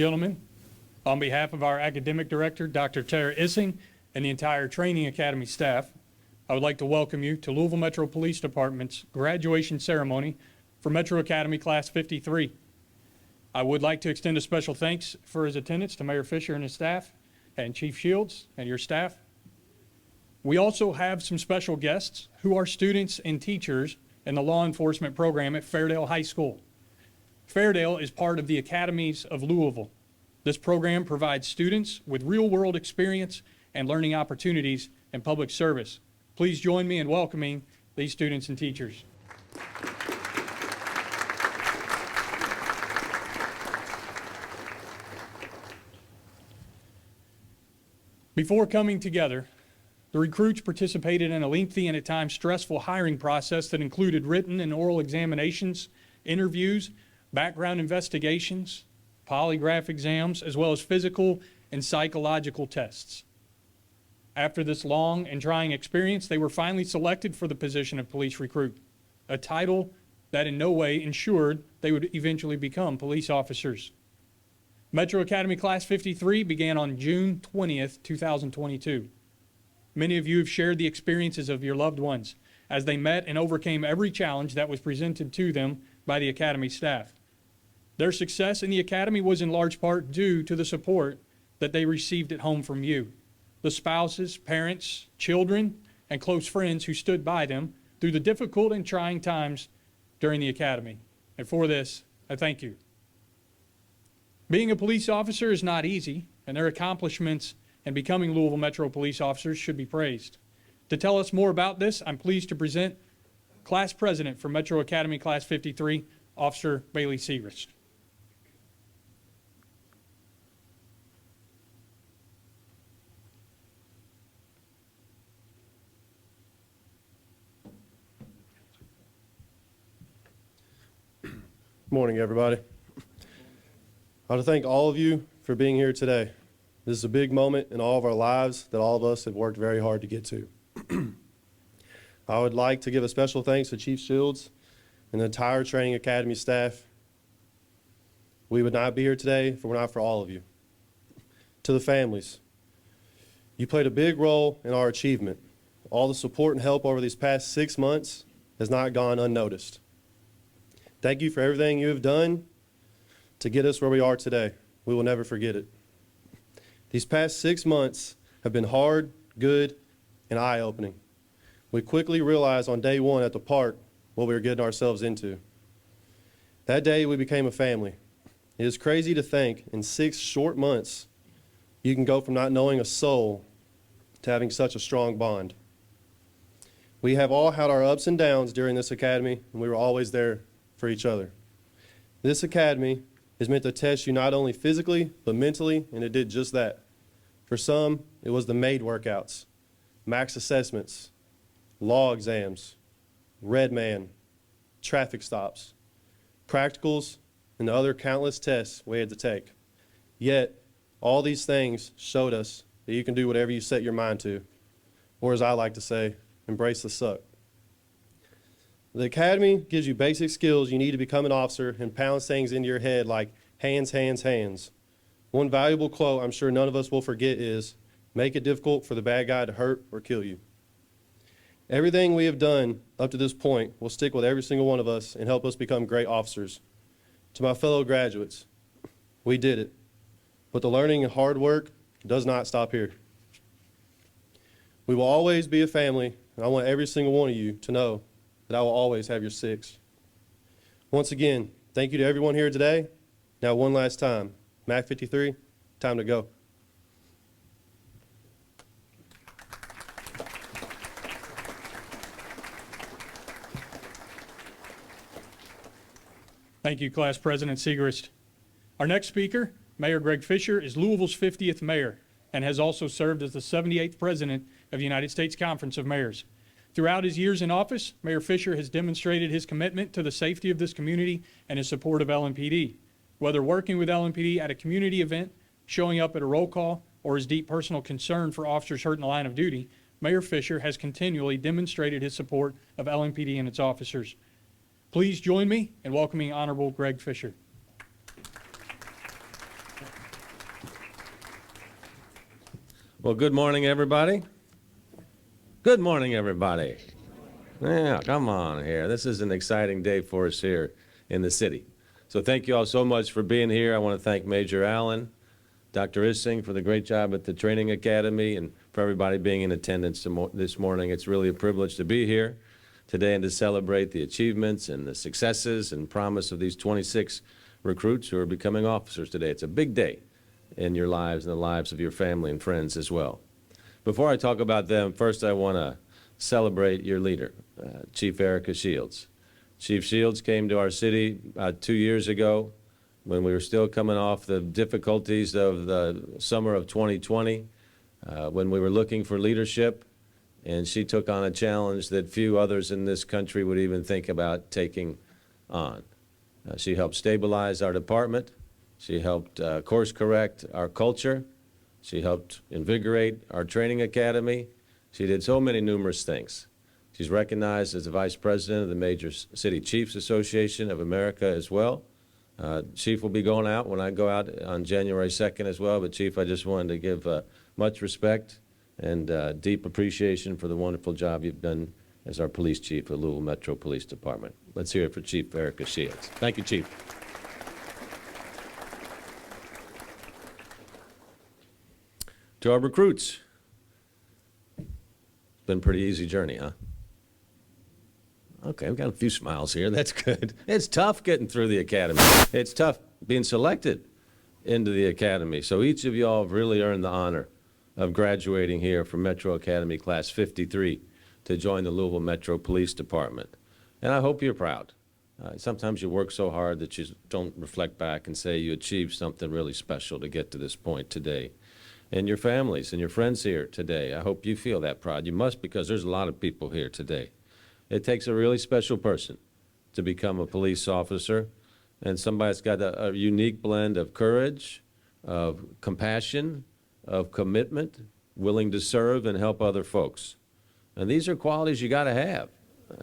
gentlemen, on behalf of our academic director, Dr. Tara Issing, and the entire Training Academy staff, I would like to welcome you to Louisville Metro Police Department's graduation ceremony for Metro Academy Class 53. I would like to extend a special thanks for his attendance to Mayor Fischer and his staff, and Chief Shields and your staff. We also have some special guests who are students and teachers in the law enforcement program at Fairdale High School. Fairdale is part of the Academies of Louisville. This program provides students with real-world experience and learning opportunities in public service. Please join me in welcoming these students and teachers. Before coming together, the recruits participated in a lengthy and at times stressful hiring process that included written and oral examinations, interviews, background investigations, polygraph exams, as well as physical and psychological tests. After this long and trying experience, they were finally selected for the position of police recruit, a title that in no way ensured they would eventually become police officers. Metro Academy Class 53 began on June 20th, 2022. Many of you have shared the experiences of your loved ones as they met and overcame every challenge that was presented to them by the Academy staff. Their success in the Academy was in large part due to the support that they received at home from you, the spouses, parents, children, and close friends who stood by them through the difficult and trying times during the Academy. And for this, I thank you. Being a police officer is not easy, and their accomplishments in becoming Louisville Metro police officers should be praised. To tell us more about this, I'm pleased to present Class President for Metro Academy Class 53, Officer Bailey Segrist. Morning, everybody. I want to thank all of you for being here today. This is a big moment in all of our lives that all of us have worked very hard to get to. I would like to give a special thanks to Chief Shields and the entire Training Academy staff. We would not be here today if it were not for all of you. To the families, you played a big role in our achievement. All the support and help over these past 6 months has not gone unnoticed. Thank you for everything you have done to get us where we are today. We will never forget it. These past 6 months have been hard, good, and eye-opening. We quickly realized on day one at the park what we were getting ourselves into. That day we became a family. It is crazy to think in 6 short months you can go from not knowing a soul to having such a strong bond. We have all had our ups and downs during this academy, and we were always there for each other. This academy is meant to test you not only physically, but mentally, and it did just that. For some, it was the MAID workouts, max assessments, law exams, red man, traffic stops, practicals, and the other countless tests we had to take. Yet, all these things showed us that you can do whatever you set your mind to, or as I like to say, embrace the suck. The academy gives you basic skills you need to become an officer and pounds things into your head like hands, hands, hands. One valuable quote I'm sure none of us will forget is, make it difficult for the bad guy to hurt or kill you. Everything we have done up to this point will stick with every single one of us and help us become great officers. To my fellow graduates, we did it, but the learning and hard work does not stop here. We will always be a family, and I want every single one of you to know that I will always have your six. Once again, thank you to everyone here today. Now one last time, MAC 53, time to go. Thank you, Class President Segrist. Our next speaker, Mayor Greg Fischer, is Louisville's 50th mayor and has also served as the 78th president of the United States Conference of Mayors. Throughout his years in office, Mayor Fischer has demonstrated his commitment to the safety of this community and his support of LMPD. Whether working with LMPD at a community event, showing up at a roll call, or his deep personal concern for officers hurt in the line of duty, Mayor Fischer has continually demonstrated his support of LMPD and its officers. Please join me in welcoming Honorable Greg Fischer. Well, good morning, everybody. Good morning, everybody. Yeah, come on here. This is an exciting day for us here in the city. So thank you all so much for being here. I want to thank Major Allen, Dr. Issing for the great job at the Training Academy, and for everybody being in attendance this morning. It's really a privilege to be here today and to celebrate the achievements and the successes and promise of these 26 recruits who are becoming officers today. It's a big day in your lives and the lives of your family and friends as well. Before I talk about them, first I want to celebrate your leader, Chief Erica Shields. Chief Shields came to our city 2 years ago when we were still coming off the difficulties of the summer of 2020, when we were looking for leadership, and she took on a challenge that few others in this country would even think about taking on. She helped stabilize our department. She helped course correct our culture. She helped invigorate our training academy. She did so many numerous things. She's recognized as the Vice President of the Major City Chiefs Association of America as well. Chief will be going out when I go out on January 2nd as well. But Chief, I just wanted to give much respect and deep appreciation for the wonderful job you've done as our police chief of Louisville Metro Police Department. Let's hear it for Chief Erica Shields. Thank you, Chief. To our recruits, it's been a pretty easy journey, huh? Okay, we've got a few smiles here. That's good. It's tough getting through the academy. It's tough being selected into the academy. So each of y'all have really earned the honor of graduating here from Metro Academy Class 53 to join the Louisville Metro Police Department. And I hope you're proud. Sometimes you work so hard that you don't reflect back and say you achieved something really special to get to this point today. And your families and your friends here today, I hope you feel that pride. You must, because there's a lot of people here today. It takes a really special person to become a police officer, and somebody that's got a unique blend of courage, of compassion, of commitment, willing to serve and help other folks. And these are qualities you got to have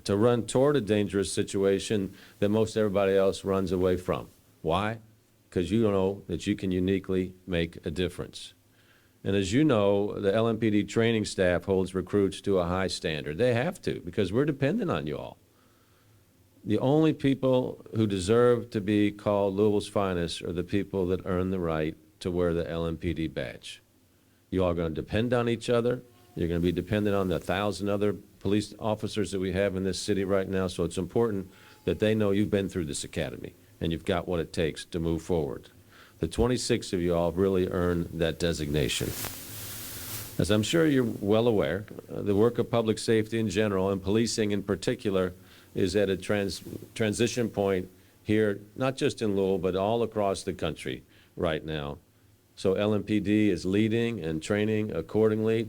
to run toward a dangerous situation that most everybody else runs away from. Why? Because you know that you can uniquely make a difference. And as you know, the LMPD training staff holds recruits to a high standard. They have to, because we're dependent on you all. The only people who deserve to be called Louisville's finest are the people that earn the right to wear the LMPD badge. You all are going to depend on each other. You're going to be dependent on the 1,000 other police officers that we have in this city right now, so it's important that they know you've been through this academy and you've got what it takes to move forward. The 26 of you all have really earned that designation. As I'm sure you're well aware, the work of public safety in general and policing in particular is at a transition point here, not just in Louisville, but all across the country right now. So LMPD is leading and training accordingly.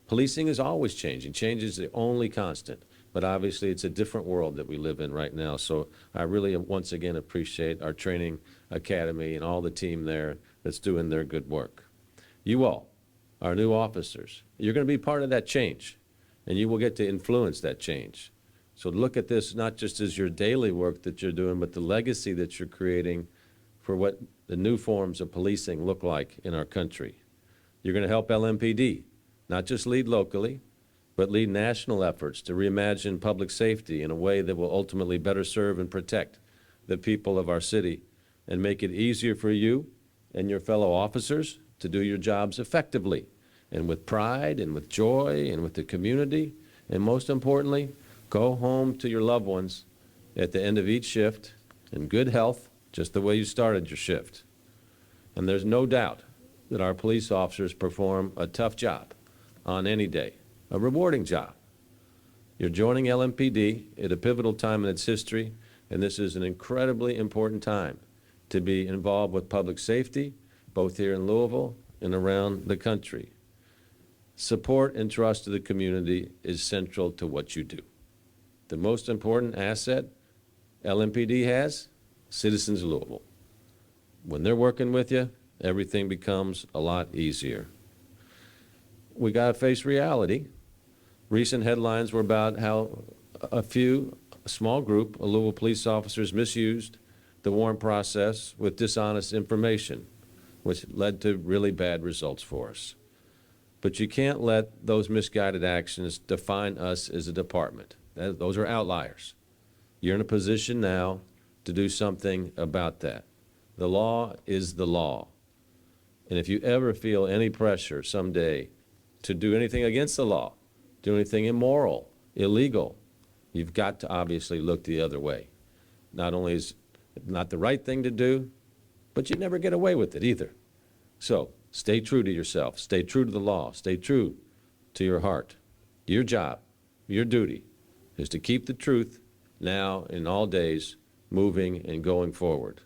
Policing is always changing. Change is the only constant. But obviously, it's a different world that we live in right now. So I really, once again, appreciate our training academy and all the team there that's doing their good work. You all, our new officers, you're going to be part of that change, and you will get to influence that change. So look at this not just as your daily work that you're doing, but the legacy that you're creating for what the new forms of policing look like in our country. You're going to help LMPD, not just lead locally, but lead national efforts to reimagine public safety in a way that will ultimately better serve and protect the people of our city and make it easier for you and your fellow officers to do your jobs effectively and with pride and with joy and with the community. And most importantly, go home to your loved ones at the end of each shift in good health, just the way you started your shift. And there's no doubt that our police officers perform a tough job on any day. A rewarding job. You're joining LMPD at a pivotal time in its history, and this is an incredibly important time to be involved with public safety, both here in Louisville and around the country. Support and trust of the community is central to what you do. The most important asset LMPD has, citizens of Louisville. When they're working with you, everything becomes a lot easier. We got to face reality. Recent headlines were about how a small group of Louisville police officers misused the warrant process with dishonest information, which led to really bad results for us. But you can't let those misguided actions define us as a department. Those are outliers. You're in a position now to do something about that. The law is the law. And if you ever feel any pressure someday to do anything against the law, do anything immoral, illegal, you've got to obviously look the other way. Not only is it not the right thing to do, but you never get away with it either. So stay true to yourself, stay true to the law, stay true to your heart. Your job, your duty is to keep the truth now and all days moving and going forward.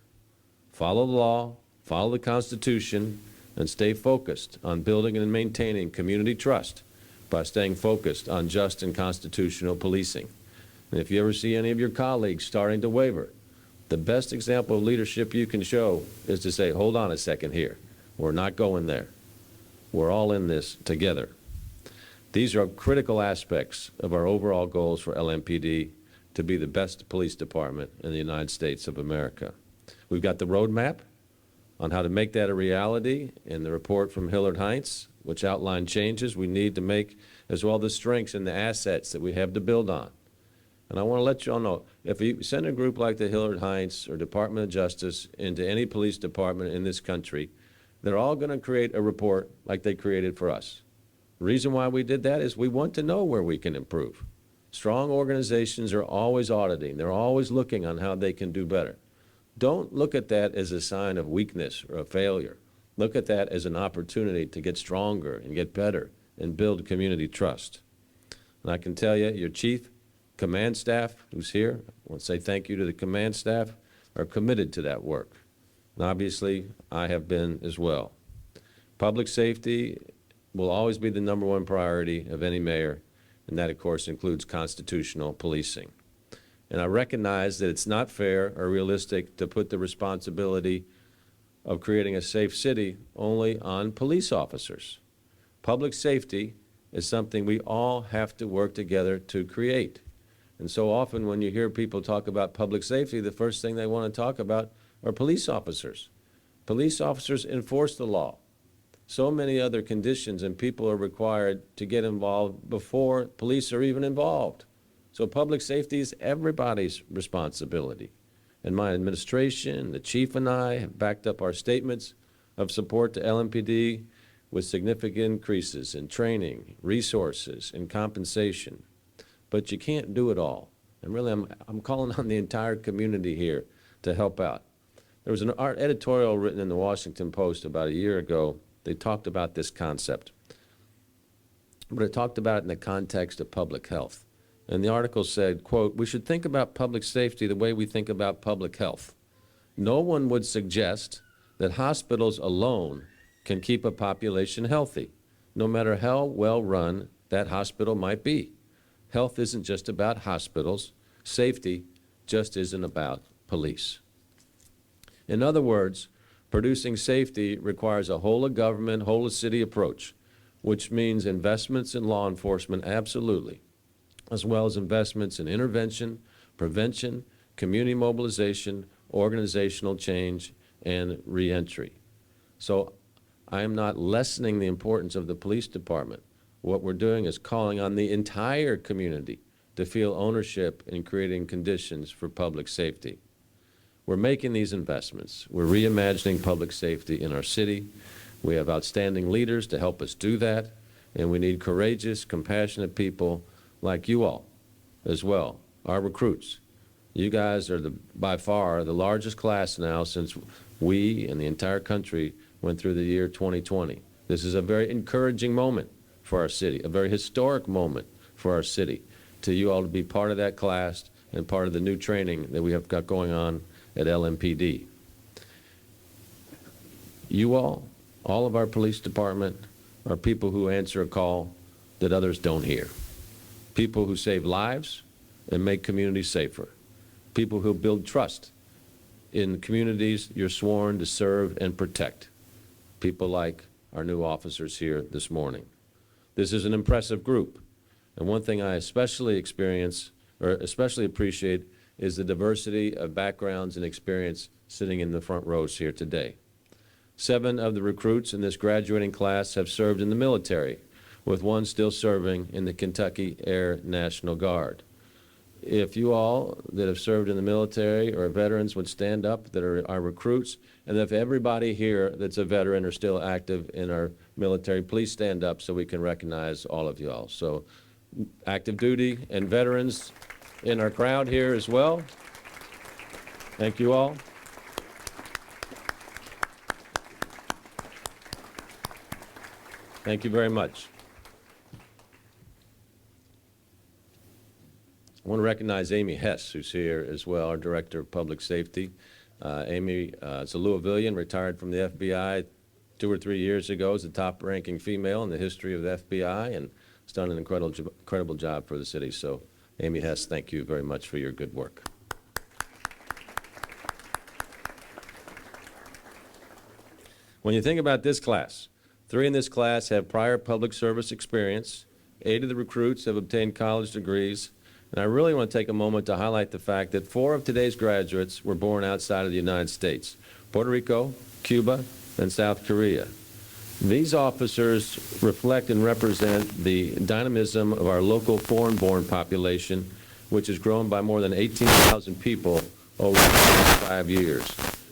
Follow the law, follow the Constitution, and stay focused on building and maintaining community trust by staying focused on just and constitutional policing. And if you ever see any of your colleagues starting to waver, the best example of leadership you can show is to say, hold on a second here. We're not going there. We're all in this together. These are critical aspects of our overall goals for LMPD to be the best police department in the United States of America. We've got the roadmap on how to make that a reality in the report from Hillard Heinz, which outlined changes we need to make, as well as the strengths and the assets that we have to build on. And I want to let you all know, if you send a group like the Hillard Heinz or Department of Justice into any police department in this country, they're all going to create a report like they created for us. The reason why we did that is we want to know where we can improve. Strong organizations are always auditing. They're always looking on how they can do better. Don't look at that as a sign of weakness or a failure. Look at that as an opportunity to get stronger and get better and build community trust. And I can tell you, your chief, command staff who's here, I want to say thank you to the command staff, are committed to that work. And obviously, I have been as well. Public safety will always be the #1 priority of any mayor, and that, of course, includes constitutional policing. And I recognize that it's not fair or realistic to put the responsibility of creating a safe city only on police officers. Public safety is something we all have to work together to create. And so often when you hear people talk about public safety, the first thing they want to talk about are police officers. Police officers enforce the law. So many other conditions and people are required to get involved before police are even involved. So public safety is everybody's responsibility. And my administration, the chief and I have backed up our statements of support to LMPD with significant increases in training, resources, and compensation. But you can't do it all. And really, I'm calling on the entire community here to help out. There was an art editorial written in the Washington Post about a year ago. They talked about this concept. But it talked about it in the context of public health. And the article said, quote, "We should think about public safety the way we think about public health. No one would suggest that hospitals alone can keep a population healthy, no matter how well run that hospital might be. Health isn't just about hospitals. Safety just isn't about police." In other words, producing safety requires a whole-of-government, whole-of-city approach, which means investments in law enforcement, absolutely, as well as investments in intervention, prevention, community mobilization, organizational change, and reentry. So I am not lessening the importance of the police department. What we're doing is calling on the entire community to feel ownership in creating conditions for public safety. We're making these investments. We're reimagining public safety in our city. We have outstanding leaders to help us do that, and we need courageous, compassionate people like you all as well, our recruits. You guys are by far the largest class now since we and the entire country went through the year 2020. This is a very encouraging moment for our city, a very historic moment for our city, to you all to be part of that class and part of the new training that we have got going on at LMPD. You all of our police department, are people who answer a call that others don't hear. People who save lives and make communities safer. People who build trust in communities you're sworn to serve and protect. People like our new officers here this morning. This is an impressive group. And one thing I especially appreciate is the diversity of backgrounds and experience sitting in the front rows here today. 7 of the recruits in this graduating class have served in the military, with one still serving in the Kentucky Air National Guard. If you all that have served in the military or veterans would stand up that are our recruits, and if everybody here that's a veteran or still active in our military, please stand up so we can recognize all of you all. So active duty and veterans in our crowd here as well. Thank you all. Thank you very much. I want to recognize Amy Hess, who's here as well, our Director of Public Safety. Amy is a Louisvillian, retired from the FBI 2 or 3 years ago as the top-ranking female in the history of the FBI, and has done an incredible job for the city. So, Amy Hess, thank you very much for your good work. When you think about this class, 3 in this class have prior public service experience, 8 of the recruits have obtained college degrees, and I really want to take a moment to highlight the fact that 4 of today's graduates were born outside of the United States: Puerto Rico, Cuba, and South Korea. These officers reflect and represent the dynamism of our local foreign-born population, which has grown by more than 18,000 people over the past 5 years.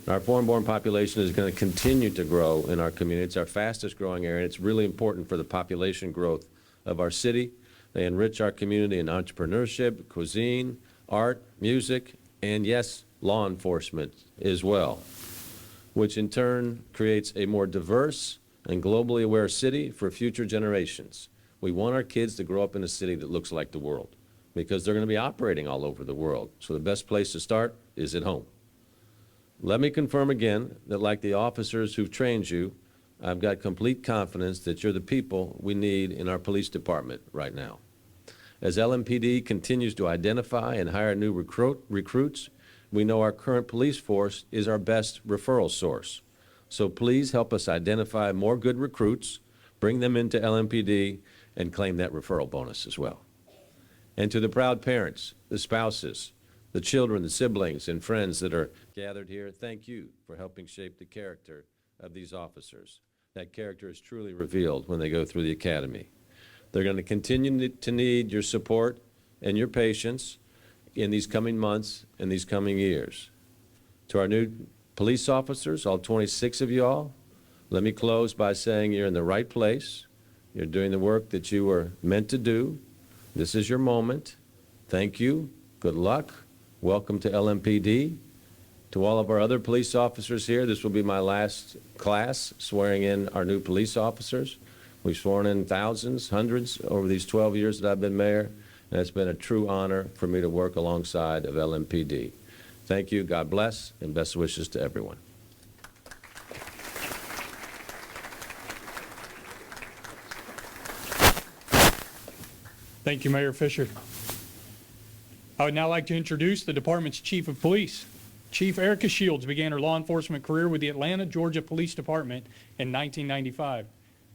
Our foreign-born population is going to continue to grow in our community. It's our fastest-growing area, and it's really important for the population growth of our city. They enrich our community in entrepreneurship, cuisine, art, music, and yes, law enforcement as well, which in turn creates a more diverse and globally aware city for future generations. We want our kids to grow up in a city that looks like the world, because they're going to be operating all over the world. So the best place to start is at home. Let me confirm again that, like the officers who've trained you, I've got complete confidence that you're the people we need in our police department right now. As LMPD continues to identify and hire new recruits, we know our current police force is our best referral source. So please help us identify more good recruits, bring them into LMPD, and claim that referral bonus as well. And to the proud parents, the spouses, the children, the siblings, and friends that are gathered here, thank you for helping shape the character of these officers. That character is truly revealed when they go through the academy. They're going to continue to need your support and your patience in these coming months and these coming years. To our new police officers, all 26 of you all, let me close by saying you're in the right place. You're doing the work that you were meant to do. This is your moment. Thank you. Good luck. Welcome to LMPD. To all of our other police officers here, this will be my last class swearing in our new police officers. We've sworn in thousands, hundreds over these 12 years that I've been mayor, and it's been a true honor for me to work alongside of LMPD. Thank you, God bless, and best wishes to everyone. Thank you, Mayor Fischer. I would now like to introduce the department's Chief of Police. Chief Erica Shields began her law enforcement career with the Atlanta, Georgia Police Department in 1995.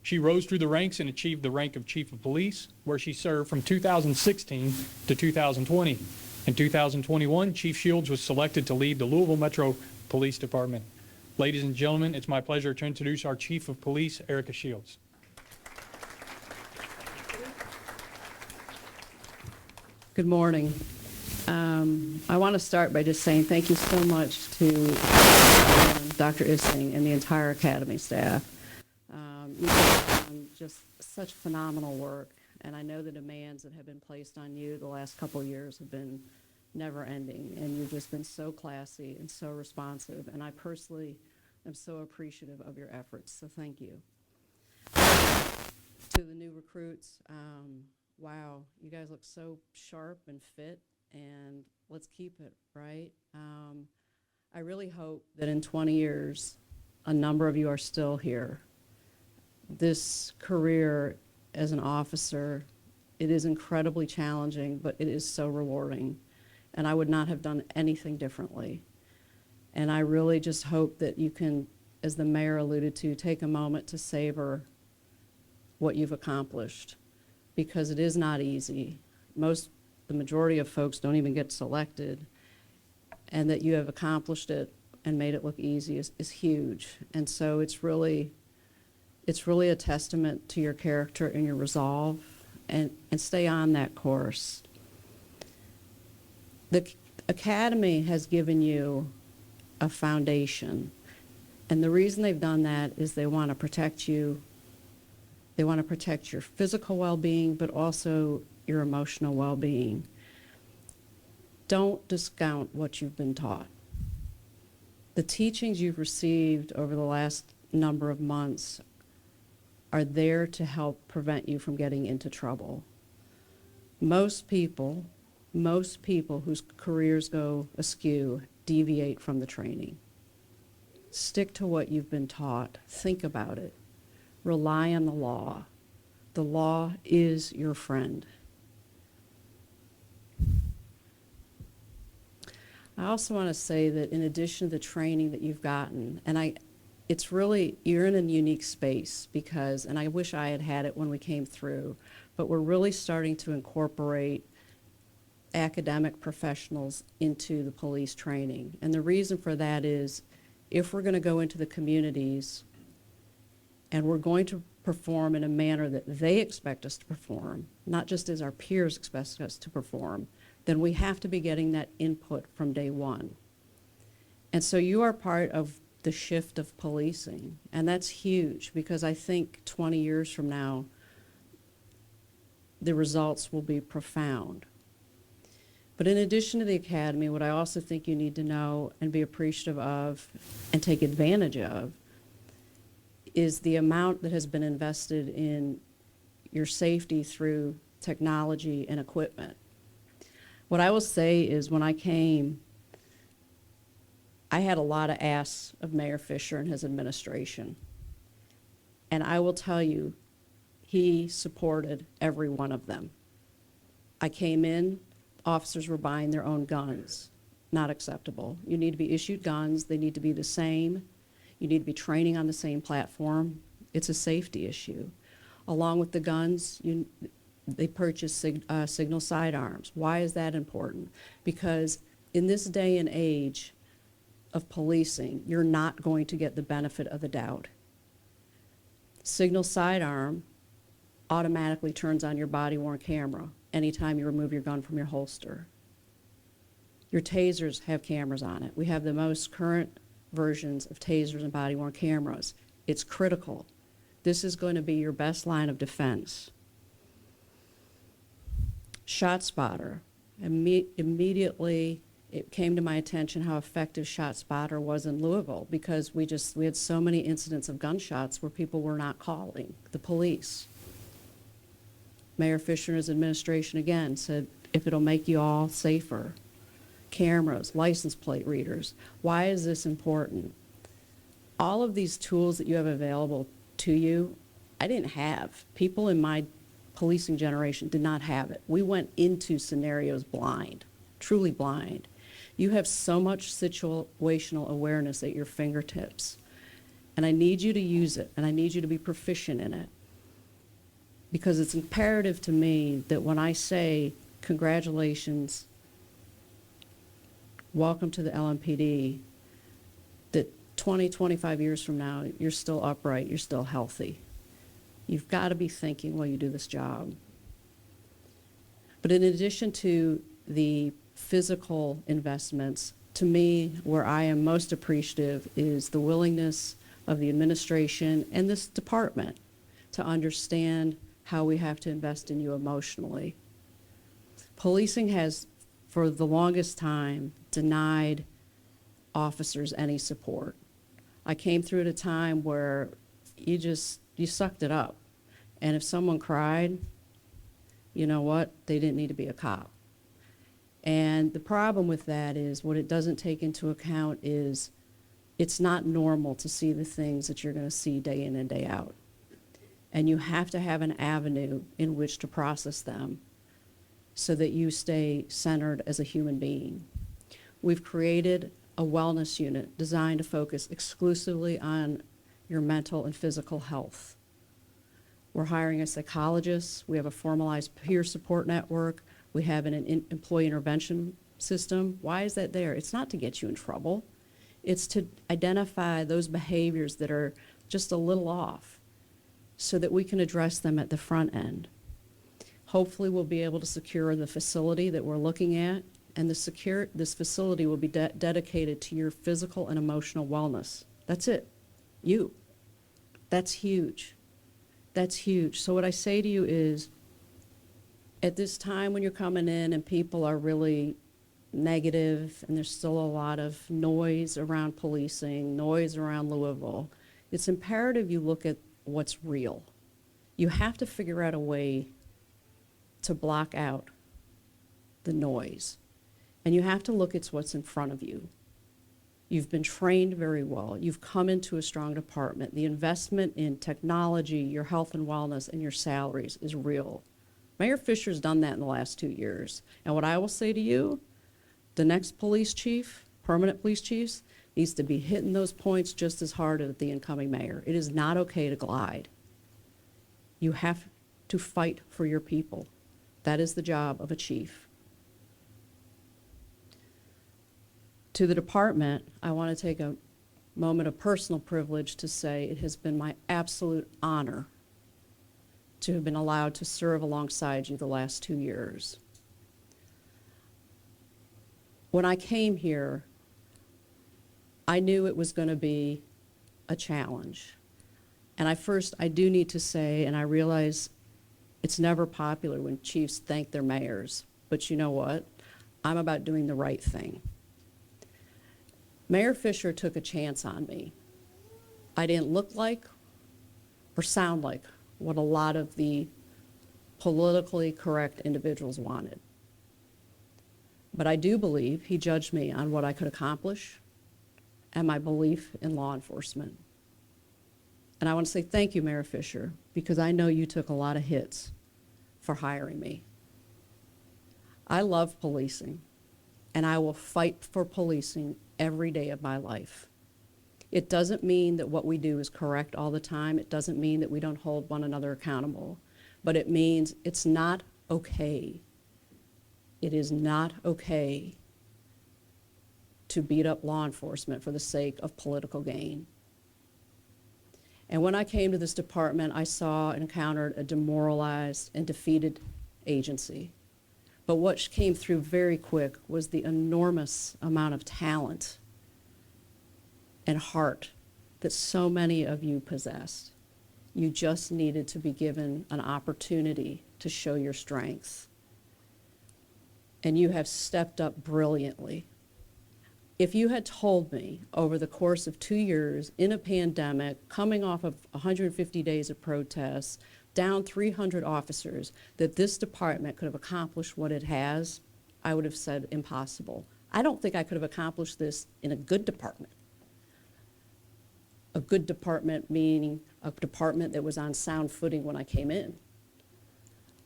She rose through the ranks and achieved the rank of Chief of Police, where she served from 2016 to 2020. In 2021, Chief Shields was selected to lead the Louisville Metro Police Department. Ladies and gentlemen, it's my pleasure to introduce our Chief of Police, Erica Shields. Good morning. I want to start by just saying thank you so much to Dr. Issing and the entire Academy staff. You've done just such phenomenal work, and I know the demands that have been placed on you the last couple of years have been never-ending, and you've just been so classy and so responsive, and I personally am so appreciative of your efforts, so thank you. To the new recruits, wow, you guys look so sharp and fit, and let's keep it, right? I really hope that in 20 years, a number of you are still here. This career as an officer, it is incredibly challenging, but it is so rewarding, and I would not have done anything differently. And I really just hope that you can, as the mayor alluded to, take a moment to savor what you've accomplished, because it is not easy. The majority of folks don't even get selected, and that you have accomplished it and made it look easy is huge. And so it's really It's really a testament to your character and your resolve, and stay on that course. The Academy has given you a foundation, and the reason they've done that is they want to protect you. They want to protect your physical well-being, but also your emotional well-being. Don't discount what you've been taught. The teachings you've received over the last number of months are there to help prevent you from getting into trouble. Most people whose careers go askew deviate from the training. Stick to what you've been taught. Think about it. Rely on the law. The law is your friend. I also want to say that in addition to the training that you've gotten, and it's really, you're in a unique space because, and I wish I had had it when we came through, but we're really starting to incorporate academic professionals into the police training. And the reason for that is, if we're going to go into the communities and we're going to perform in a manner that they expect us to perform, not just as our peers expect us to perform, then we have to be getting that input from day one. And so you are part of the shift of policing, and that's huge because I think 20 years from now, the results will be profound. But in addition to the academy, what I also think you need to know and be appreciative of and take advantage of is the amount that has been invested in your safety through technology and equipment. What I will say is when I came, I had a lot of asks of Mayor Fischer and his administration. And I will tell you, he supported every one of them. I came in, officers were buying their own guns. Not acceptable. You need to be issued guns. They need to be the same. You need to be training on the same platform. It's a safety issue. Along with the guns, they purchase signal sidearms. Why is that important? Because in this day and age of policing, you're not going to get the benefit of the doubt. Signal sidearm automatically turns on your body-worn camera anytime you remove your gun from your holster. Your tasers have cameras on it. We have the most current versions of tasers and body-worn cameras. It's critical. This is going to be your best line of defense. ShotSpotter. Immediately, it came to my attention how effective ShotSpotter was in Louisville because we had so many incidents of gunshots where people were not calling the police. Mayor Fischer and his administration again said, if it'll make you all safer. Cameras, license plate readers. Why is this important? All of these tools that you have available to you, I didn't have. People in my policing generation did not have it. We went into scenarios blind, truly blind. You have so much situational awareness at your fingertips, and I need you to use it, and I need you to be proficient in it, because it's imperative to me that when I say congratulations, welcome to the LMPD, that 20, 25 years from now, you're still upright, you're still healthy. You've got to be thinking while you do this job. But in addition to the physical investments, to me, where I am most appreciative is the willingness of the administration and this department to understand how we have to invest in you emotionally. Policing has, for the longest time, denied officers any support. I came through at a time where you sucked it up. And if someone cried, you know what? They didn't need to be a cop. And the problem with that is what it doesn't take into account is it's not normal to see the things that you're going to see day in and day out. And you have to have an avenue in which to process them so that you stay centered as a human being. We've created a wellness unit designed to focus exclusively on your mental and physical health. We're hiring a psychologist. We have a formalized peer support network. We have an employee intervention system. Why is that there? It's not to get you in trouble. It's to identify those behaviors that are just a little off so that we can address them at the front end. Hopefully, we'll be able to secure the facility that we're looking at, and this facility will be dedicated to your physical and emotional wellness. That's it. You. That's huge. That's huge. So what I say to you is, at this time when you're coming in and people are really negative and there's still a lot of noise around policing, noise around Louisville, it's imperative you look at what's real. You have to figure out a way to block out the noise. And you have to look at what's in front of you. You've been trained very well. You've come into a strong department. The investment in technology, your health and wellness, and your salaries is real. Mayor Fisher's done that in the last 2 years. And what I will say to you, the next police chief, permanent police chiefs, needs to be hitting those points just as hard as the incoming mayor. It is not okay to glide. You have to fight for your people. That is the job of a chief. To the department, I want to take a moment of personal privilege to say it has been my absolute honor to have been allowed to serve alongside you the last 2 years. When I came here, I knew it was going to be a challenge. And I do need to say, and I realize it's never popular when chiefs thank their mayors, but you know what? I'm about doing the right thing. Mayor Fischer took a chance on me. I didn't look like or sound like what a lot of the politically correct individuals wanted. But I do believe he judged me on what I could accomplish and my belief in law enforcement. And I want to say thank you, Mayor Fischer, because I know you took a lot of hits for hiring me. I love policing, and I will fight for policing every day of my life. It doesn't mean that what we do is correct all the time. It doesn't mean that we don't hold one another accountable. But it means it's not okay. It is not okay to beat up law enforcement for the sake of political gain. And when I came to this department, I saw and encountered a demoralized and defeated agency. But what came through very quick was the enormous amount of talent and heart that so many of you possessed. You just needed to be given an opportunity to show your strengths. And you have stepped up brilliantly. If you had told me over the course of 2 years in a pandemic, coming off of 150 days of protests, down 300 officers, that this department could have accomplished what it has, I would have said impossible. I don't think I could have accomplished this in a good department. A good department meaning a department that was on sound footing when I came in.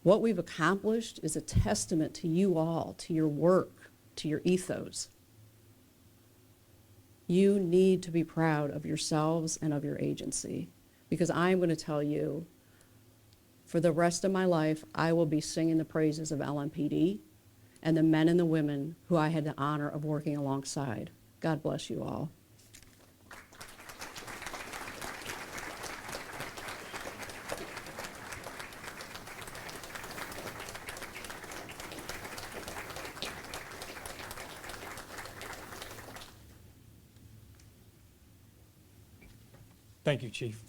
What we've accomplished is a testament to you all, to your work, to your ethos. You need to be proud of yourselves and of your agency, because I'm going to tell you, for the rest of my life, I will be singing the praises of LMPD and the men and the women who I had the honor of working alongside. God bless you all. Thank you, Chief.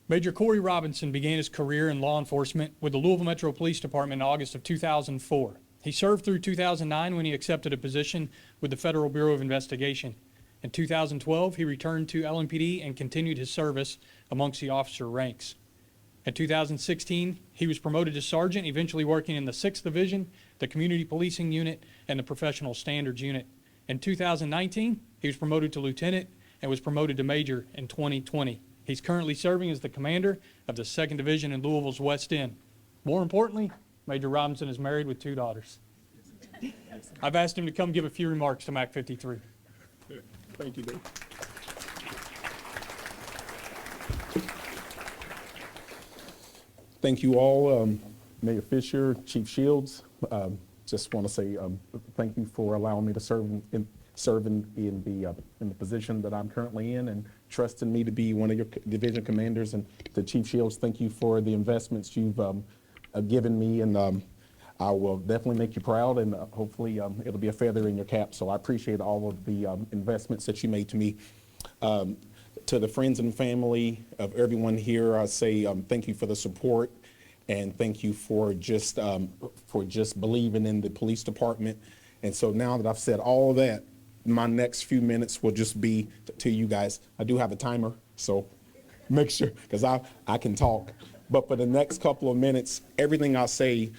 Major Corey Robinson began his career in law enforcement with the Louisville Metro Police Department in August of 2004. He served through 2009 when he accepted a position with the Federal Bureau of Investigation. In 2012, he returned to LMPD and continued his service amongst the officer ranks. In 2016, he was promoted to sergeant, eventually working in the 6th Division, the Community Policing Unit, and the Professional Standards Unit. In 2019, he was promoted to lieutenant and was promoted to major in 2020. He's currently serving as the commander of the 2nd Division in Louisville's West End. More importantly, Major Robinson is married with 2 daughters. I've asked him to come give a few remarks to MAC 53. Thank you, Dave. Thank you all, Mayor Fischer, Chief Shields. Just want to say thank you for allowing me to serve in the position that I'm currently in, and trusting me to be one of your division commanders. And to Chief Shields, thank you for the investments you've given me. And I will definitely make you proud, and hopefully it'll be a feather in your cap. So I appreciate all of the investments that you made to me. To the friends and family of everyone here, I say thank you for the support, and thank you for just believing in the police department. And so now that I've said all of that, my next few minutes will just be to you guys. I do have a timer, so make sure, because I can talk. But for the next couple of minutes, everything I say,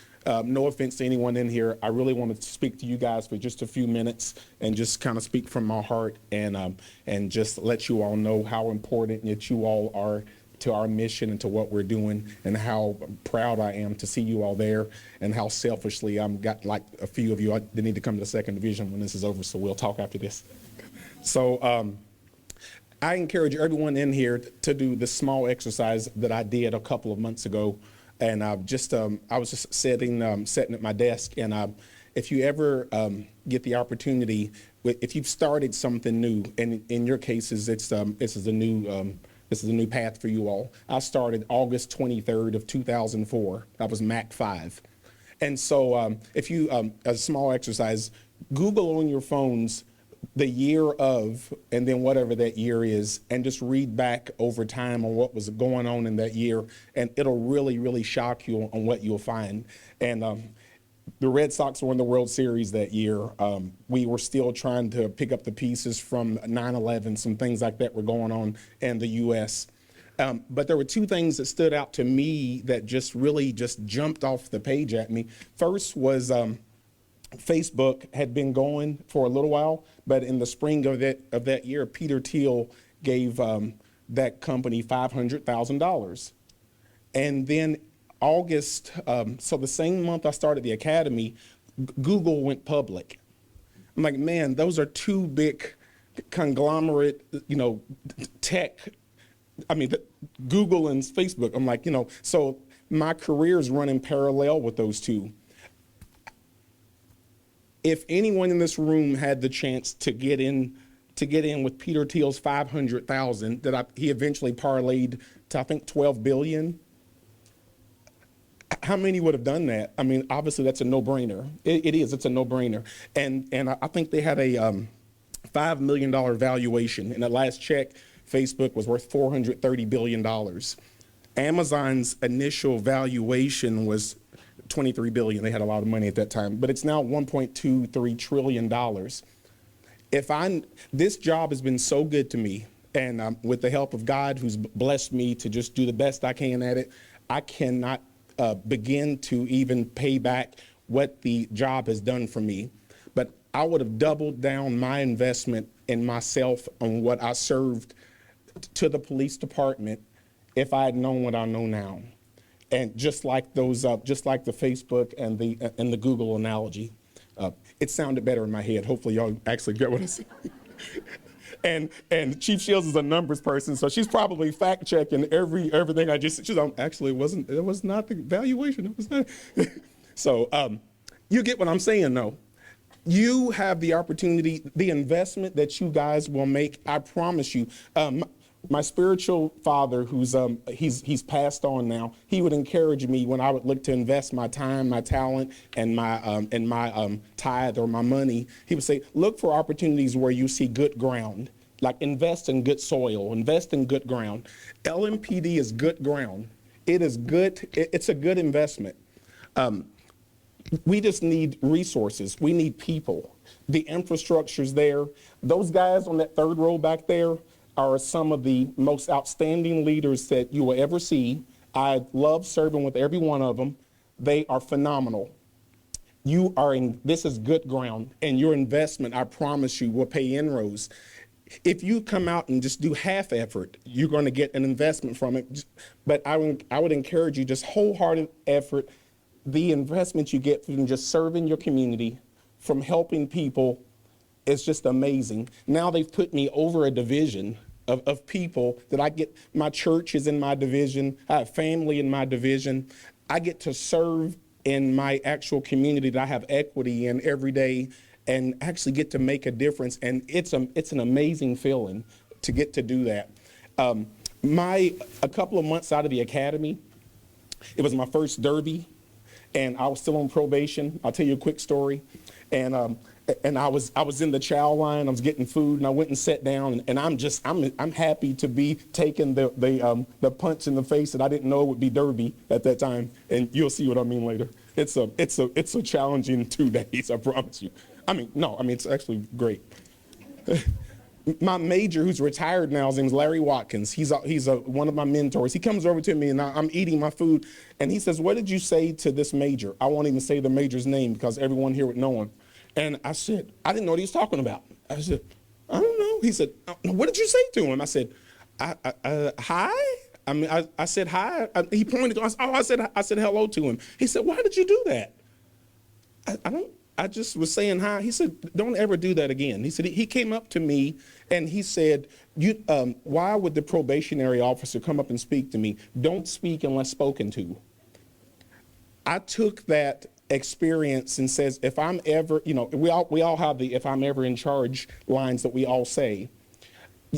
no offense to anyone in here, I really want to speak to you guys for just a few minutes and just kind of speak from my heart and just let you all know how important that you all are to our mission and to what we're doing, and how proud I am to see you all there, and how selfishly I'm got like a few of you that need to come to the second division when this is over, so we'll talk after this. So I encourage everyone in here to do the small exercise that I did a couple of months ago. And I was just sitting at my desk, and if you ever get the opportunity, if you've started something new, and in your cases, this is a new path for you all. I started August 23rd of 2004. I was Mac 5, and so if you a small exercise, Google on your phones the year of, and then whatever that year is, and just read back over time on what was going on in that year, and it'll really, really shock you on what you'll find. And the Red Sox were in the World Series that year. We were still trying to pick up the pieces from 9/11, some things like that were going on in the U.S. But there were two things that stood out to me that just really just jumped off the page at me. First was Facebook had been going for a little while, but in the spring of that year, Peter Thiel gave that company $500,000. And then August, so the same month I started the academy, Google went public. I'm like, man, those are two big conglomerate, tech. I mean, Google and Facebook. I'm like, so my career is running parallel with those two. If anyone in this room had the chance to get in with Peter Thiel's $500,000 that he eventually parlayed to, I think, $12 billion, how many would have done that? I mean, obviously that's a no-brainer. It is. It's a no-brainer. And I think they had a $5 million valuation. In the last check, Facebook was worth $430 billion. Amazon's initial valuation was $23 billion. They had a lot of money at that time, but it's now $1.23 trillion. This job has been so good to me, and with the help of God, who's blessed me to just do the best I can at it, I cannot begin to even pay back what the job has done for me. But I would have doubled down my investment in myself on what I served to the police department if I had known what I know now. And just like those, just like the Facebook and the Google analogy, it sounded better in my head. Hopefully, y'all actually get what I said. And Chief Shields is a numbers person, so she's probably fact checking everything I just. She's like, actually, it was not the valuation. It was not. So you get what I'm saying, though. You have the opportunity, the investment that you guys will make. I promise you. My spiritual father, who's he's passed on now, he would encourage me when I would look to invest my time, my talent, and my tithe or my money. He would say, look for opportunities where you see good ground, like invest in good soil, invest in good ground. LMPD is good ground. It is good. It's a good investment. We just need resources. We need people. The infrastructure's there. Those guys on that third row back there are some of the most outstanding leaders that you will ever see. I love serving with every one of them. They are phenomenal. This is good ground, and your investment, I promise you, will pay inroads. If you come out and just do half effort, you're going to get an investment from it. But I would encourage you, just wholehearted effort. The investment you get from just serving your community, from helping people, it's just amazing. Now they've put me over a division of people that I get. My church is in my division. I have family in my division. I get to serve in my actual community that I have equity in every day and actually get to make a difference. And it's an amazing feeling to get to do that. A couple of months out of the academy, it was my first derby, and I was still on probation. I'll tell you a quick story. And I was in the chow line. I was getting food, and I went and sat down. And I'm happy to be taking the punch in the face that I didn't know would be derby at that time. And you'll see what I mean later. It's a challenging 2 days, I promise you. It's actually great. My major, who's retired now, his name's Larry Watkins. He's one of my mentors. He comes over to me, and I'm eating my food, and he says, "What did you say to this major?" I won't even say the major's name because everyone here would know him. And I said, I didn't know what he was talking about. I said, I don't know. He said, "What did you say to him?" I said, "Hi." I said hi. He pointed to us. I said hello to him. He said, "Why did you do that?" I just was saying hi. He said, "Don't ever do that again." He said, he came up to me and he said, "Why would the probationary officer come up and speak to me? Don't speak unless spoken to." I took that experience and says, if I'm ever, we all have the "if I'm ever in charge" lines that we all say.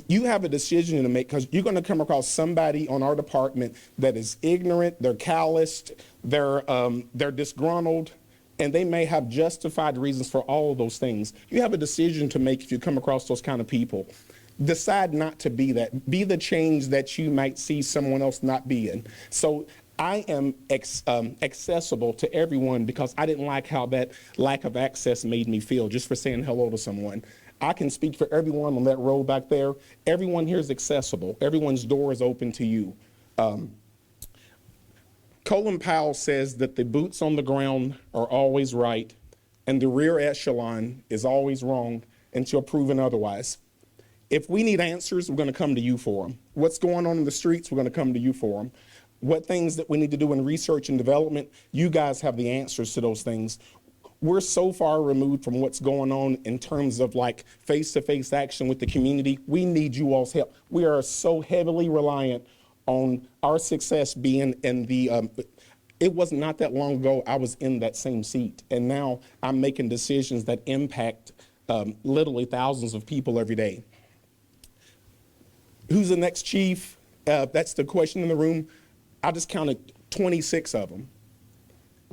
You have a decision to make because you're going to come across somebody on our department that is ignorant, they're calloused, they're disgruntled, and they may have justified reasons for all of those things. You have a decision to make if you come across those kind of people. Decide not to be that. Be the change that you might see someone else not being. So I am accessible to everyone because I didn't like how that lack of access made me feel just for saying hello to someone. I can speak for everyone on that row back there. Everyone here is accessible. Everyone's door is open to you. Colin Powell says that the boots on the ground are always right and the rear echelon is always wrong until proven otherwise. If we need answers, we're going to come to you for them. What's going on in the streets, we're going to come to you for them. What things that we need to do in research and development, you guys have the answers to those things. We're so far removed from what's going on in terms of like face-to-face action with the community. We need you all's help. We are so heavily reliant on our success being in the, it was not that long ago I was in that same seat. And now I'm making decisions that impact literally thousands of people every day. Who's the next chief? That's the question in the room. I just counted 26 of them.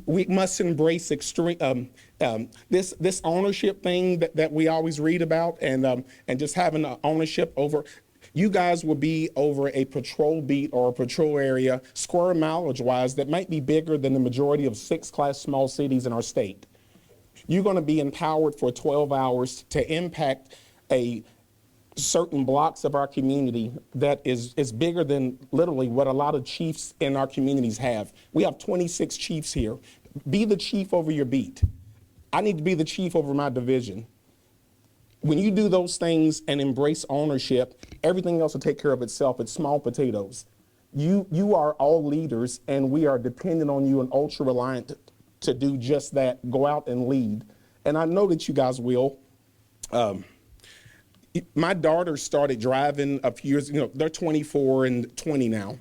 We must embrace extreme this ownership thing that we always read about, and just having ownership over. You guys will be over a patrol beat or a patrol area, square mileage wise, that might be bigger than the majority of 6-class small cities in our state. You're going to be empowered for 12 hours to impact a certain blocks of our community that is bigger than literally what a lot of chiefs in our communities have. We have 26 chiefs here. Be the chief over your beat. I need to be the chief over my division. When you do those things and embrace ownership, everything else will take care of itself. It's small potatoes. You are all leaders, and we are dependent on you and ultra reliant to do just that. Go out and lead. And I know that you guys will. My daughter started driving a few years, they're 24 and 20 now.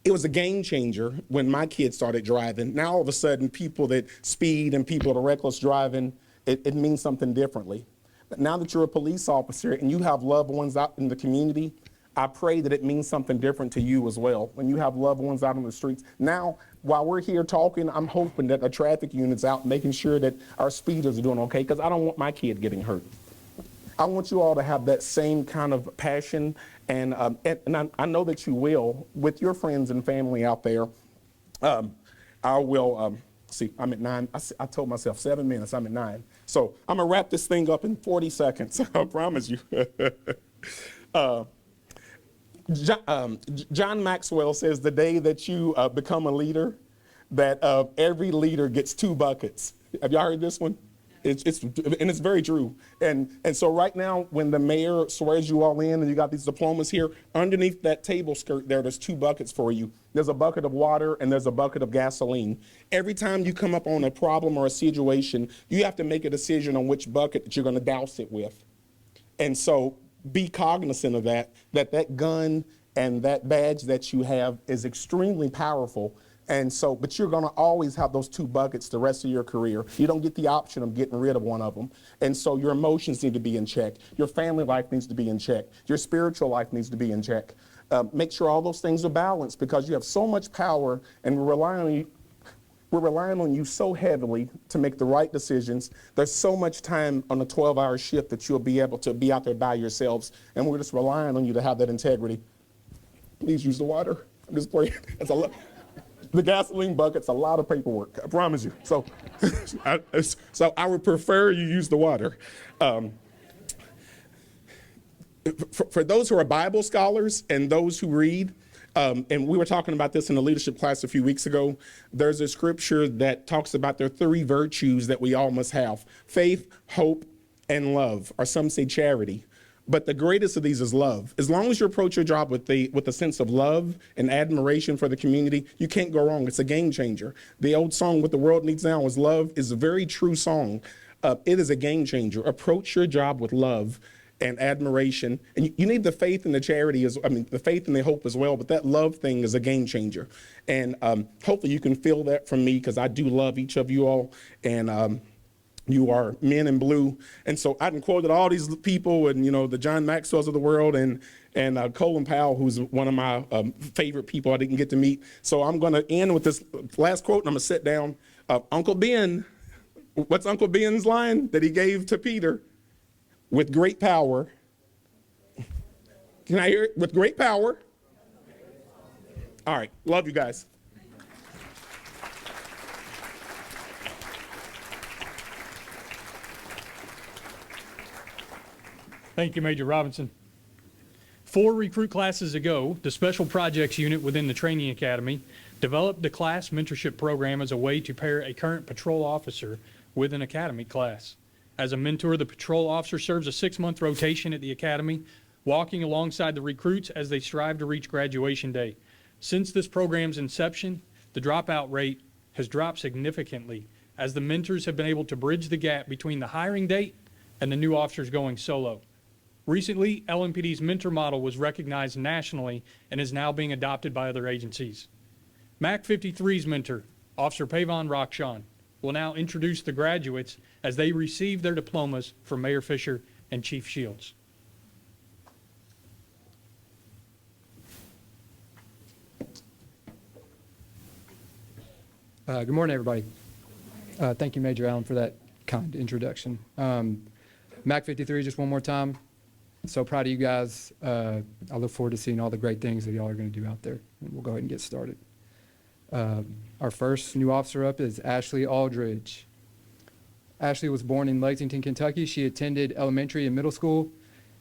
It was a game changer when my kids started driving. Now all of a sudden, people that speed and people that are reckless driving, it means something differently. But now that you're a police officer and you have loved ones out in the community, I pray that it means something different to you as well. When you have loved ones out on the streets. Now, while we're here talking, I'm hoping that the traffic unit's out making sure that our speeders are doing okay, because I don't want my kid getting hurt. I want you all to have that same kind of passion, and I know that you will with your friends and family out there. I will, see, I'm at 9. I told myself 7 minutes, I'm at 9. So I'm gonna wrap this thing up in 40 seconds, I promise you. John Maxwell says the day that you become a leader, that every leader gets 2 buckets. Have y'all heard this one? It's very true. And so right now, when the mayor swears you all in and you got these diplomas here, underneath that table skirt there's 2 buckets for you. There's a bucket of water and there's a bucket of gasoline. Every time you come up on a problem or a situation, you have to make a decision on which bucket that you're going to douse it with. And so be cognizant of that gun and that badge that you have is extremely powerful. And so, but you're gonna always have those two buckets the rest of your career. You don't get the option of getting rid of one of them. And so your emotions need to be in check. Your family life needs to be in check. Your spiritual life needs to be in check. Make sure all those things are balanced, because you have so much power, and we're relying on you so heavily to make the right decisions. There's so much time on a 12-hour shift that you'll be able to be out there by yourselves, and we're just relying on you to have that integrity. Please use the water. I'm just playing. That's a lot. The gasoline bucket's a lot of paperwork, I promise you. So, I would prefer you use the water. For those who are Bible scholars and those who read, and we were talking about this in the leadership class a few weeks ago, there's a scripture that talks about there are 3 virtues that we all must have: faith, hope, and love, or some say charity. But the greatest of these is love. As long as you approach your job with a sense of love and admiration for the community, you can't go wrong. It's a game changer. The old song, "What the World Needs Now Is Love," is a very true song. It is a game changer. Approach your job with love and admiration. And you need the faith and the charity, the faith and the hope as well, but that love thing is a game changer. And hopefully you can feel that from me, because I do love each of you all. And you are men in blue. And so I can quote all these people, and the John Maxwell's of the world, and Colin Powell, who's one of my favorite people I didn't get to meet. So I'm going to end with this last quote, and I'm going to sit down. Uncle Ben, what's Uncle Ben's line that he gave to Peter? With great power. Can I hear it? With great power. All right. Love you guys. Thank you, Major Robinson. 4 recruit classes ago, the Special Projects Unit within the Training Academy developed the class mentorship program as a way to pair a current patrol officer with an academy class. As a mentor, the patrol officer serves a 6-month rotation at the academy, walking alongside the recruits as they strive to reach graduation day. Since this program's inception, the dropout rate has dropped significantly, as the mentors have been able to bridge the gap between the hiring date and the new officers going solo. Recently, LMPD's mentor model was recognized nationally and is now being adopted by other agencies. MAC 53's mentor, Officer Pavon Rakshan, will now introduce the graduates as they receive their diplomas from Mayor Fischer and Chief Shields. Good morning, everybody. Thank you, Major Allen, for that kind introduction. MAC 53, just one more time. So proud of you guys. I look forward to seeing all the great things that y'all are going to do out there. And we'll go ahead and get started. Our first new officer up is Ashley Aldridge. Ashley was born in Lexington, Kentucky. She attended elementary and middle school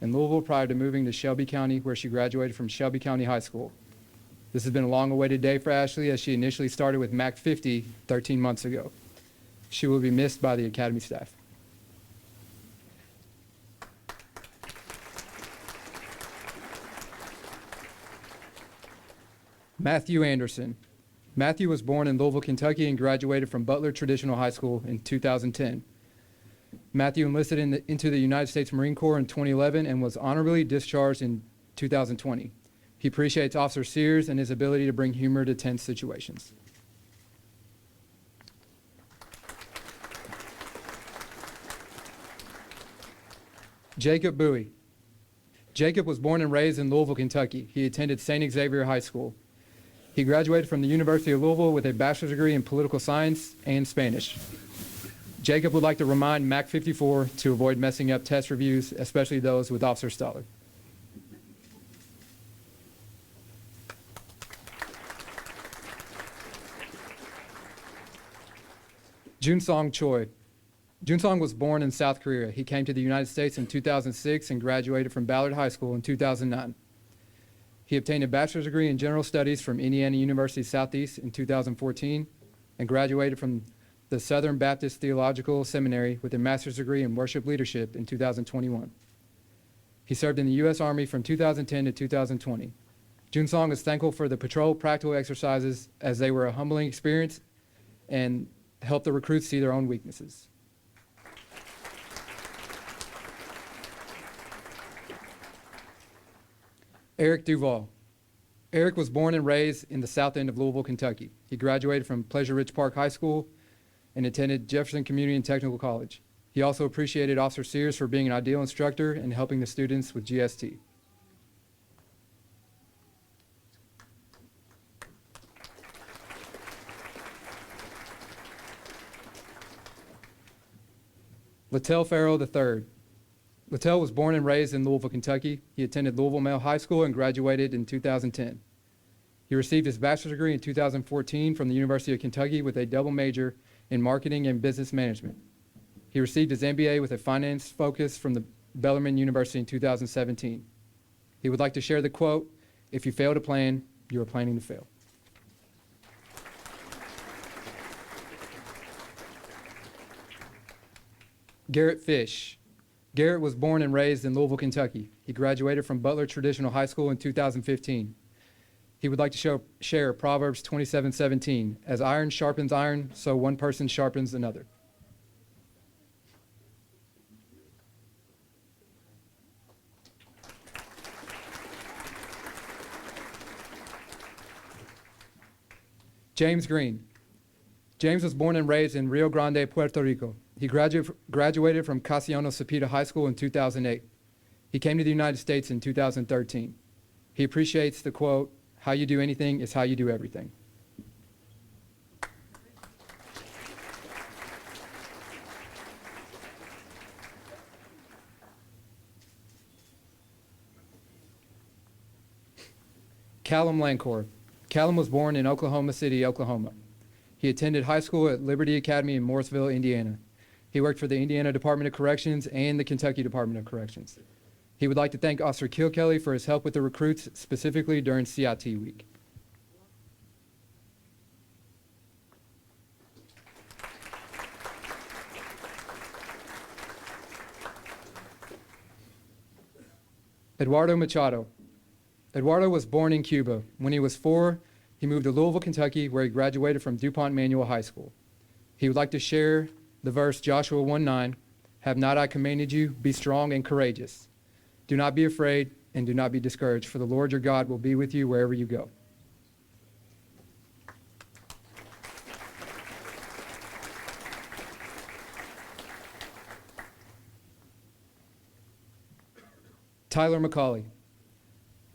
in Louisville prior to moving to Shelby County, where she graduated from Shelby County High School. This has been a long-awaited day for Ashley, as she initially started with MAC 50 13 months ago. She will be missed by the academy staff. Matthew Anderson. Matthew was born in Louisville, Kentucky, and graduated from Butler Traditional High School in 2010. Matthew enlisted into the United States Marine Corps in 2011 and was honorably discharged in 2020. He appreciates Officer Sears and his ability to bring humor to tense situations. Jacob Bowie. Jacob was born and raised in Louisville, Kentucky. He attended St. Xavier High School. He graduated from the University of Louisville with a bachelor's degree in political science and Spanish. Jacob would like to remind MAC 54 to avoid messing up test reviews, especially those with Officer Stoller. Junsong Choi. Junsong was born in South Korea. He came to the United States in 2006 and graduated from Ballard High School in 2009. He obtained a bachelor's degree in general studies from Indiana University Southeast in 2014 and graduated from the Southern Baptist Theological Seminary with a master's degree in worship leadership in 2021. He served in the U.S. Army from 2010 to 2020. Junsong is thankful for the patrol practical exercises, as they were a humbling experience and helped the recruits see their own weaknesses. Eric Duval. Eric was born and raised in the south end of Louisville, Kentucky. He graduated from Pleasure Ridge Park High School and attended Jefferson Community and Technical College. He also appreciated Officer Sears for being an ideal instructor and helping the students with GST. Littell Farrell III. Littell was born and raised in Louisville, Kentucky. He attended Louisville Male High School and graduated in 2010. He received his bachelor's degree in 2014 from the University of Kentucky with a double major in marketing and business management. He received his MBA with a finance focus from the Bellarmine University in 2017. He would like to share the quote, "If you fail to plan, you are planning to fail." Garrett Fish. Garrett was born and raised in Louisville, Kentucky. He graduated from Butler Traditional High School in 2015. He would like to share Proverbs 27:17. As iron sharpens iron, so one person sharpens another. James Green. James was born and raised in Rio Grande, Puerto Rico. He graduated from Casiano Cepeda High School in 2008. He came to the United States in 2013. He appreciates the quote, "How you do anything is how you do everything." Callum Lancor. Callum was born in Oklahoma City, Oklahoma. He attended high school at Liberty Academy in Morrisville, Indiana. He worked for the Indiana Department of Corrections and the Kentucky Department of Corrections. He would like to thank Officer Kilkelly for his help with the recruits, specifically during CIT week. Eduardo Machado. Eduardo was born in Cuba. When he was 4, he moved to Louisville, Kentucky, where he graduated from DuPont Manual High School. He would like to share the verse Joshua 1:9, "Have not I commanded you? Be strong and courageous. Do not be afraid and do not be discouraged, for the Lord your God will be with you wherever you go." Tyler McCauley.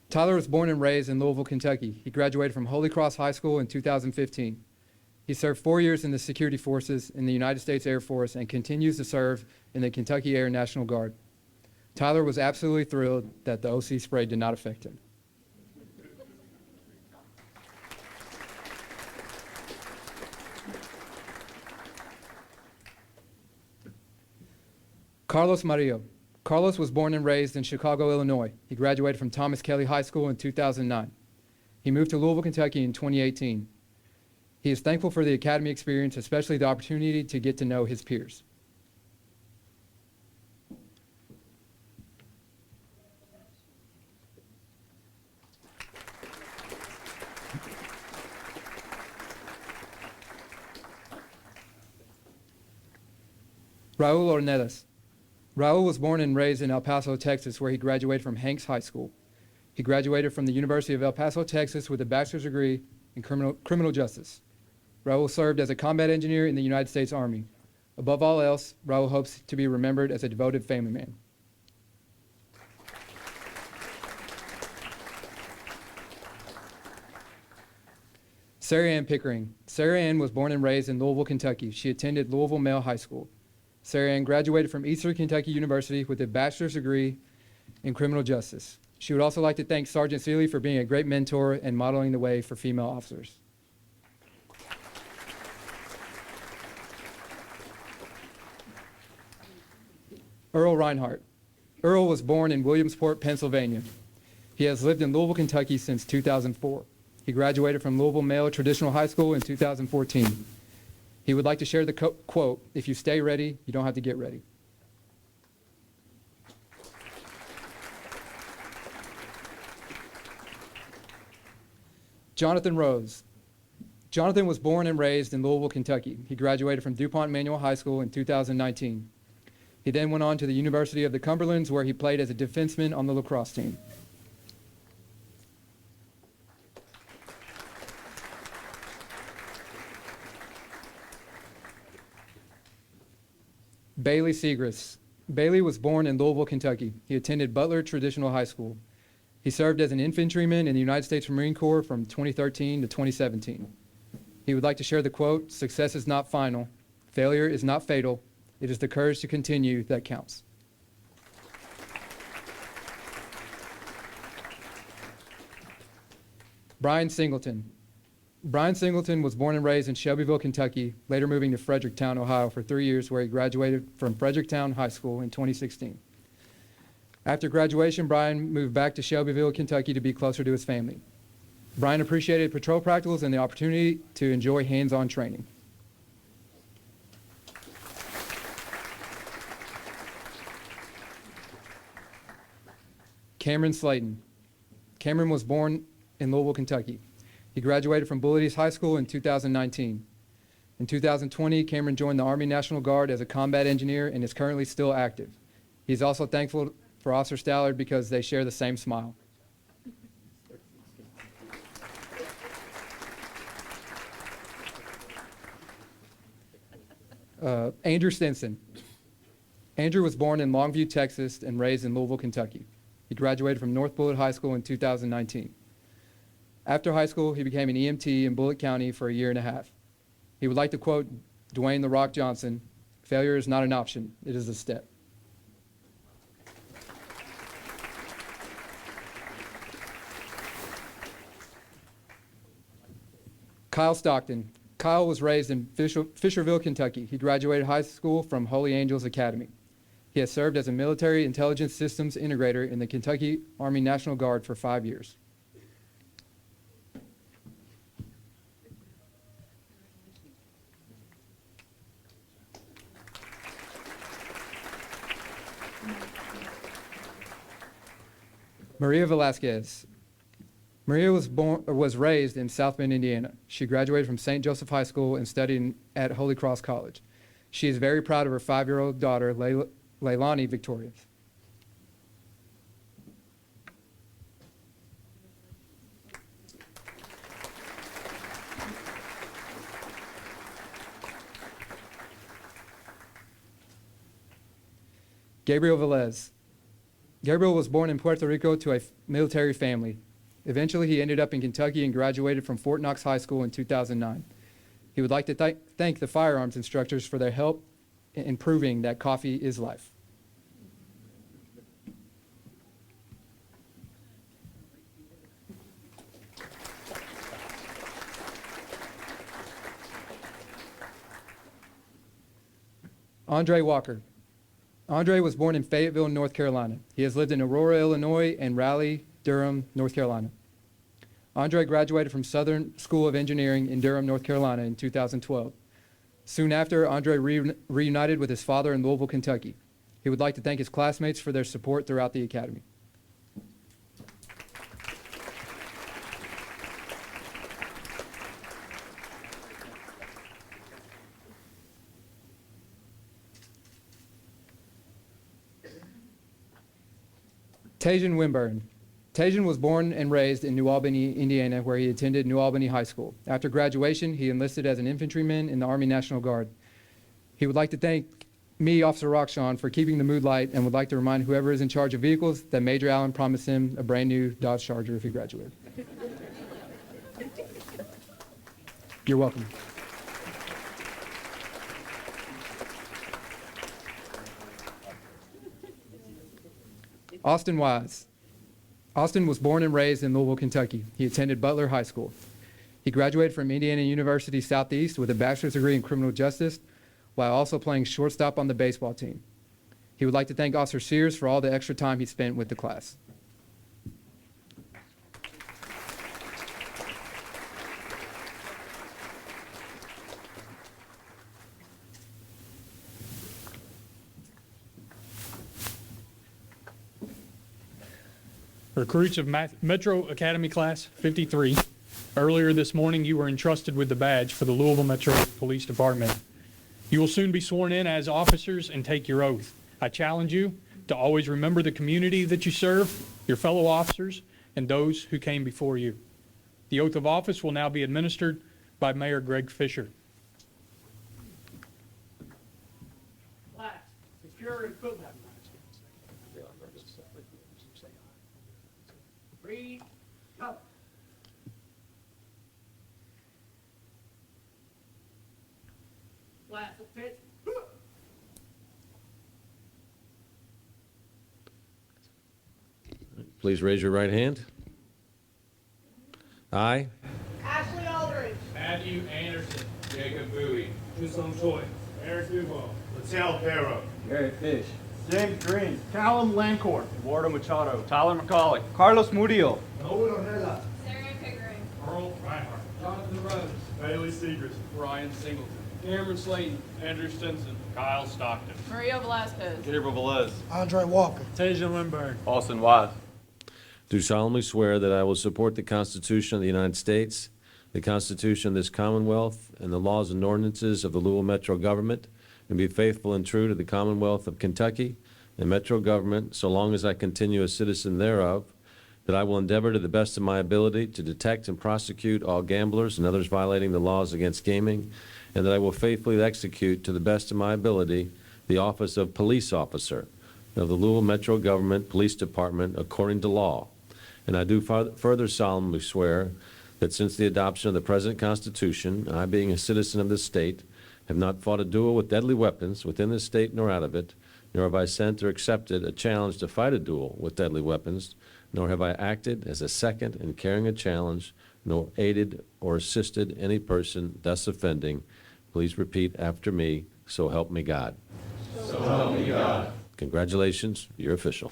Tyler was born and raised in Louisville, Kentucky. He graduated from Holy Cross High School in 2015. He served 4 years in the security forces in the United States Air Force and continues to serve in the Kentucky Air National Guard. Tyler was absolutely thrilled that the OC spray did not affect him. Carlos Mario. Carlos was born and raised in Chicago, Illinois. He graduated from Thomas Kelly High School in 2009. He moved to Louisville, Kentucky in 2018. He is thankful for the academy experience, especially the opportunity to get to know his peers. Raul Ornelas. Raul was born and raised in El Paso, Texas, where he graduated from Hanks High School. He graduated from the University of El Paso, Texas, with a bachelor's degree in criminal justice. Raul served as a combat engineer in the United States Army. Above all else, Raul hopes to be remembered as a devoted family man. Sarah Ann Pickering. Sarah Ann was born and raised in Louisville, Kentucky. She attended Louisville Male High School. Sarah Ann graduated from Eastern Kentucky University with a bachelor's degree in criminal justice. She would also like to thank Sergeant Seeley for being a great mentor and modeling the way for female officers. Earl Reinhardt. Earl was born in Williamsport, Pennsylvania. He has lived in Louisville, Kentucky since 2004. He graduated from Louisville Male Traditional High School in 2014. He would like to share the quote, "If you stay ready, you don't have to get ready." Jonathan Rose. Jonathan was born and raised in Louisville, Kentucky. He graduated from DuPont Manual High School in 2019. He then went on to the University of the Cumberlands, where he played as a defenseman on the lacrosse team. Bailey Segrist. Bailey was born in Louisville, Kentucky. He attended Butler Traditional High School. He served as an infantryman in the United States Marine Corps from 2013 to 2017. He would like to share the quote, "Success is not final. Failure is not fatal. It is the courage to continue that counts." Brian Singleton. Brian Singleton was born and raised in Shelbyville, Kentucky, later moving to Fredericktown, Ohio for 3 years, where he graduated from Fredericktown High School in 2016. After graduation, Brian moved back to Shelbyville, Kentucky to be closer to his family. Brian appreciated patrol practicals and the opportunity to enjoy hands-on training. Cameron Slayton. Cameron was born in Louisville, Kentucky. He graduated from Bullitt East High School in 2019. In 2020, Cameron joined the Army National Guard as a combat engineer and is currently still active. He's also thankful for Officer Stallard because they share the same smile. Andrew Stinson. Andrew was born in Longview, Texas, and raised in Louisville, Kentucky. He graduated from North Bullitt High School in 2019. After high school, he became an EMT in Bullitt County for a year and a half. He would like to quote Dwayne "The Rock" Johnson, "Failure is not an option, it is a step." Kyle Stockton. Kyle was raised in Fisherville, Kentucky. He graduated high school from Holy Angels Academy. He has served as a military intelligence systems integrator in the Kentucky Army National Guard for 5 years. Maria Velasquez. Maria was raised in South Bend, Indiana. She graduated from St. Joseph High School and studied at Holy Cross College. She is very proud of her 5-year-old daughter, Leilani Victoria. Gabriel Velez. Gabriel was born in Puerto Rico to a military family. Eventually, he ended up in Kentucky and graduated from Fort Knox High School in 2009. He would like to thank the firearms instructors for their help in proving that coffee is life. Andre Walker. Andre was born in Fayetteville, North Carolina. He has lived in Aurora, Illinois, and Raleigh, Durham, North Carolina. Andre graduated from Southern School of Engineering in Durham, North Carolina in 2012. Soon after, Andre reunited with his father in Louisville, Kentucky. He would like to thank his classmates for their support throughout the academy. Tajan Wimburn. Tajan was born and raised in New Albany, Indiana, where he attended New Albany High School. After graduation, he enlisted as an infantryman in the Army National Guard. He would like to thank me, Officer Rockshawn, for keeping the mood light and would like to remind whoever is in charge of vehicles that Major Allen promised him a brand new Dodge Charger if he graduated. You're welcome. Austin Wise. Austin was born and raised in Louisville, Kentucky. He attended Butler High School. He graduated from Indiana University Southeast with a bachelor's degree in criminal justice while also playing shortstop on the baseball team. He would like to thank Officer Sears for all the extra time he spent with the class. Recruits of Metro Academy Class 53, earlier this morning you were entrusted with the badge for the Louisville Metro Police Department. You will soon be sworn in as officers and take your oath. I challenge you to always remember the community that you serve, your fellow officers, and those who came before you. The oath of office will now be administered by Mayor Greg Fischer. swear and put that. Read, go. Flat the pitch. Please raise your right hand. I Ashley Aldridge. Matthew Anderson. Jacob Bowie. Justin Choi. Eric Duval. Mattel Pero. Gary Fish. James Green. Callum Lancourt. Eduardo Machado. Tyler McCauley. Carlos Murillo. Sarah Pickering. Earl Reinhardt. Jonathan Rose. Bailey Seegers. Ryan Singleton. Cameron Slayton. Andrew Stinson. Kyle Stockton. Maria Velasquez. Gabriel Velez. Andre Walker. Tasia Lindberg. Austin Wise. do solemnly swear that I will support the Constitution of the United States, the Constitution of this Commonwealth, and the laws and ordinances of the Louisville Metro Government, and be faithful and true to the Commonwealth of Kentucky and Metro Government so long as I continue a citizen thereof, that I will endeavor to the best of my ability to detect and prosecute all gamblers and others violating the laws against gaming, and that I will faithfully execute to the best of my ability the office of police officer of the Louisville Metro Government Police Department according to law. And I do further solemnly swear that since the adoption of the present Constitution, I, being a citizen of this state, have not fought a duel with deadly weapons within this state nor out of it, nor have I sent or accepted a challenge to fight a duel with deadly weapons, nor have I acted as a second in carrying a challenge, nor aided or assisted any person thus offending. Please repeat after me, so help me God. So help me God. Congratulations, you're official.